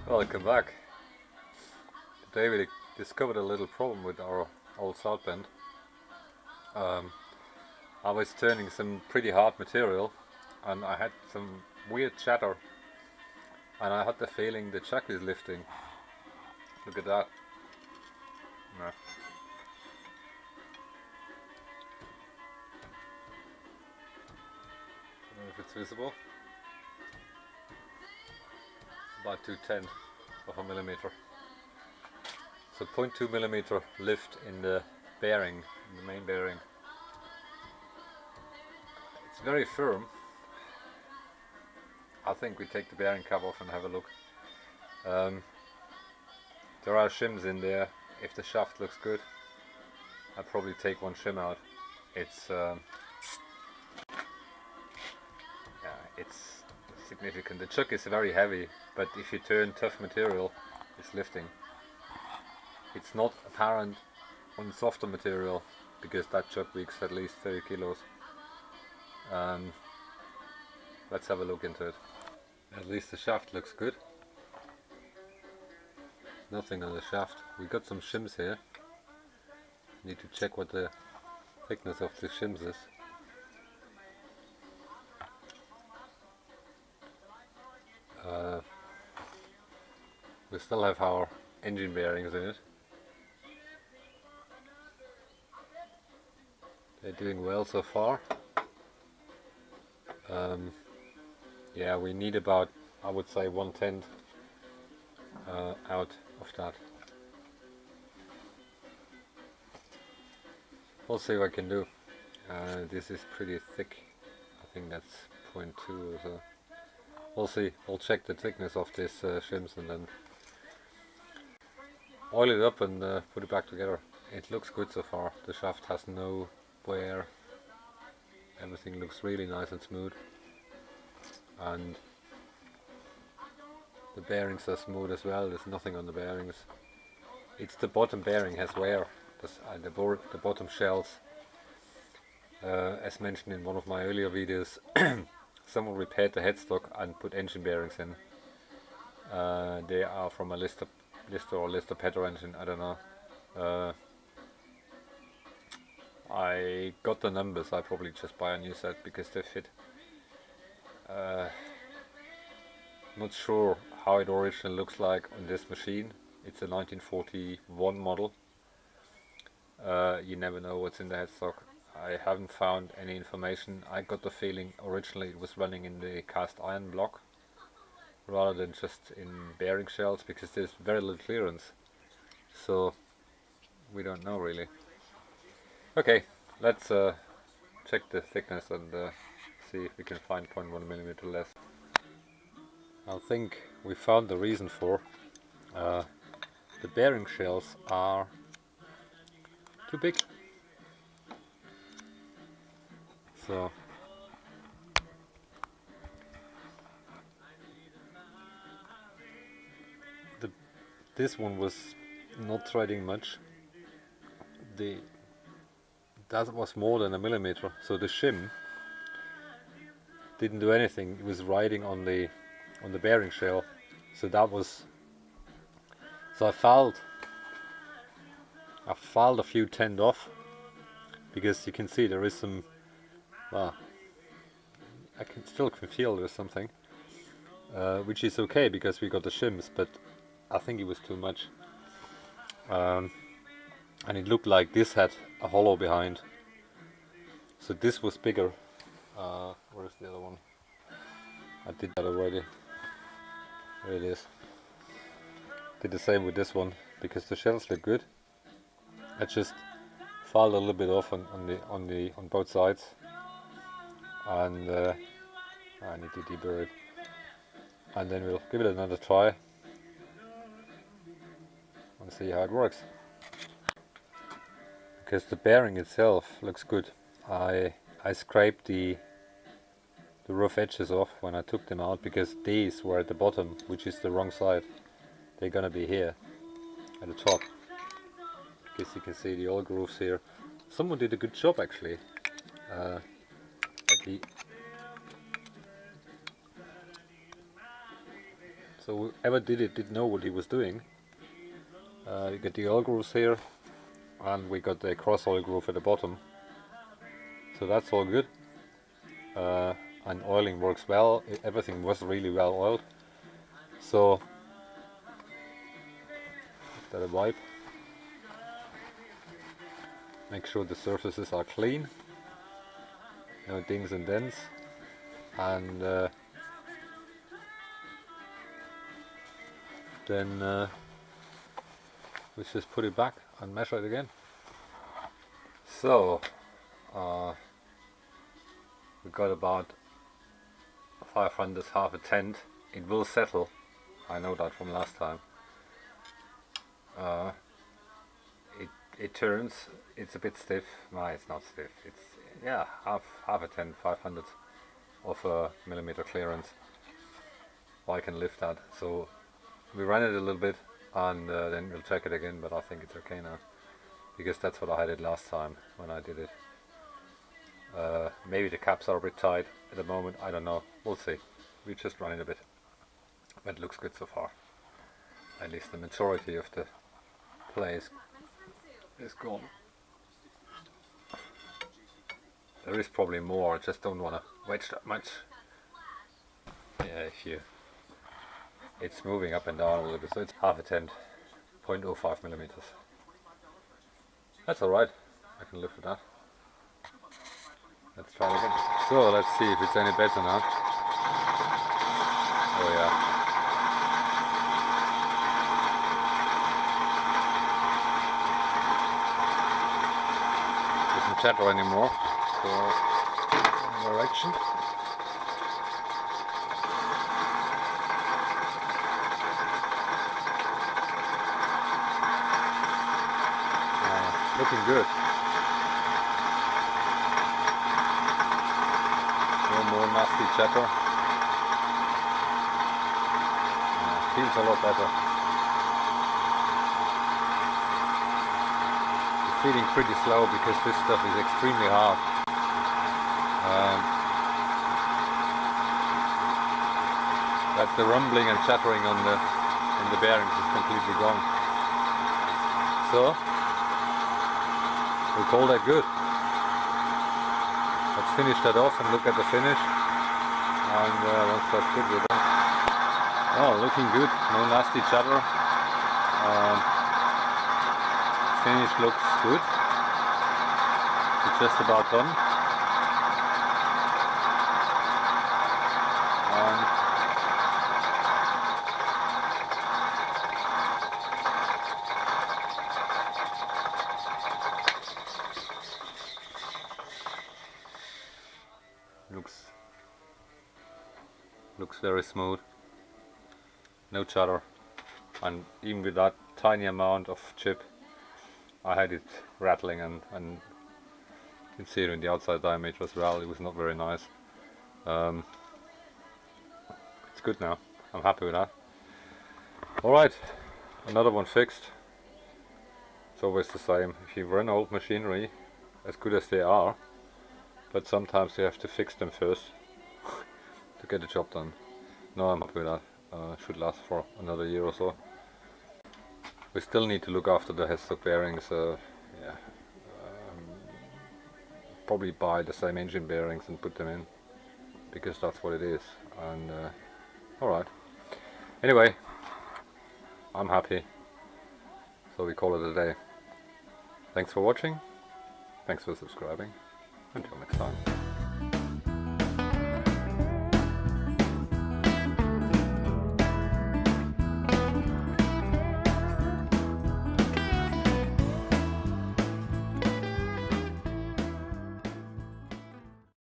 Welcome back. Today we discovered a little problem with our old salt bend. I was turning some pretty hard material and I had some weird chatter and I had the feeling the chuck is lifting. Look at that. No. I don't know if it's visible. About 2/10 of a millimeter. So 0.2 millimeter lift in the bearing, in the main bearing. It's very firm. I think we take the bearing cap off and have a look. There are shims in there. If the shaft looks good, I'll probably take one shim out. It's it's significant. The chuck is very heavy, but if you turn tough material, it's lifting. It's not apparent on softer material because that chuck weighs at least 30 kilos. Let's have a look into it. At least the shaft looks good. Nothing on the shaft. We got some shims here. Need to check what the thickness of the shims is. We still have our engine bearings in it. They're doing well so far. Yeah, we need about, I would say, 1/10 out of that. We'll see what I can do. This is pretty thick. I think that's 0.2 or so. We'll see. I'll check the thickness of this shims and then oil it up and put it back together. It looks good so far. The shaft has no wear. Everything looks really nice and smooth. And the bearings are smooth as well. There's nothing on the bearings. It's the bottom bearing has wear. The bottom shells. As mentioned in one of my earlier videos, someone repaired the headstock and put engine bearings in. They are from a Lister Petro engine, I don't know. I got the numbers. I probably just buy a new set because they fit. Not sure how it originally looks like on this machine. It's a 1941 model. You never know what's in the headstock. I haven't found any information. I got the feeling originally it was running in the cast iron block rather than just in bearing shells because there's very little clearance. So we don't know really. Okay, let's check the thickness and see if we can find 0.1 millimeter less. I think we found the reason for the bearing shells are too big. So this one was not threading much. That was more than a millimeter, so the shim didn't do anything. It was riding on the bearing shell, so that was. So I filed a few tend off because you can see there is some. Well, I still can feel there's something, which is okay because we got the shims, but I think it was too much. And it looked like this had a hollow behind. So this was bigger. Where's the other one? I did that already. There it is. Did the same with this one because the shells look good. I just filed a little bit off on both sides, and I need to deburr it. And then we'll give it another try and see how it works. Because the bearing itself looks good. I scraped the rough edges off when I took them out because these were at the bottom, which is the wrong side. They're gonna be here at the top. Because you can see the oil grooves here. Someone did a good job actually. So whoever did it did know what he was doing. You get the oil grooves here, and we got the cross oil groove at the bottom. So that's all good. And oiling works well. Everything was really well oiled. So that a wipe. Make sure the surfaces are clean. No dings and dents. And then let's just put it back and measure it again. So we got about 500, half a tent. It will settle. I know that from last time. It turns. It's a bit stiff. No, it's not stiff. It's half a tent, 500 of a millimeter clearance. I can lift that. So we ran it a little bit, and then we'll check it again. But I think it's okay now, because that's what I had it last time when I did it. Maybe the caps are a bit tight at the moment. I don't know. We'll see. We just run it a bit, but it looks good so far. At least the majority of the play is gone. There is probably more. I just don't want to wedge that much. Yeah, it's moving up and down a little bit, so it's half a tent, 0.05 millimeters. That's alright. I can live with that. Let's try it again. So let's see if it's any better now. Oh yeah. Doesn't chatter anymore. So direction. Looking good. No more nasty chatter. Feels a lot better. It's feeding pretty slow because this stuff is extremely hard. That the rumbling and chattering on the bearings is completely gone. So we call that good. Let's finish that off and look at the finish. And once that's good, we're done. Oh, looking good. No nasty chatter. Finish looks good. It's just about done. Looks very smooth, no chatter, and even with that tiny amount of chip I had it rattling, and you can see it in the outside diameter as well. It was not very nice. It's good now. I'm happy with that. Alright, another one fixed. It's always the same. If you run old machinery, as good as they are, but sometimes you have to fix them first to get the job done. No, I'm happy with that. Should last for another year or so. We still need to look after the headstock bearings. Probably buy the same engine bearings and put them in, because that's what it is. And alright. Anyway, I'm happy. So we call it a day. Thanks for watching. Thanks for subscribing. Until next time.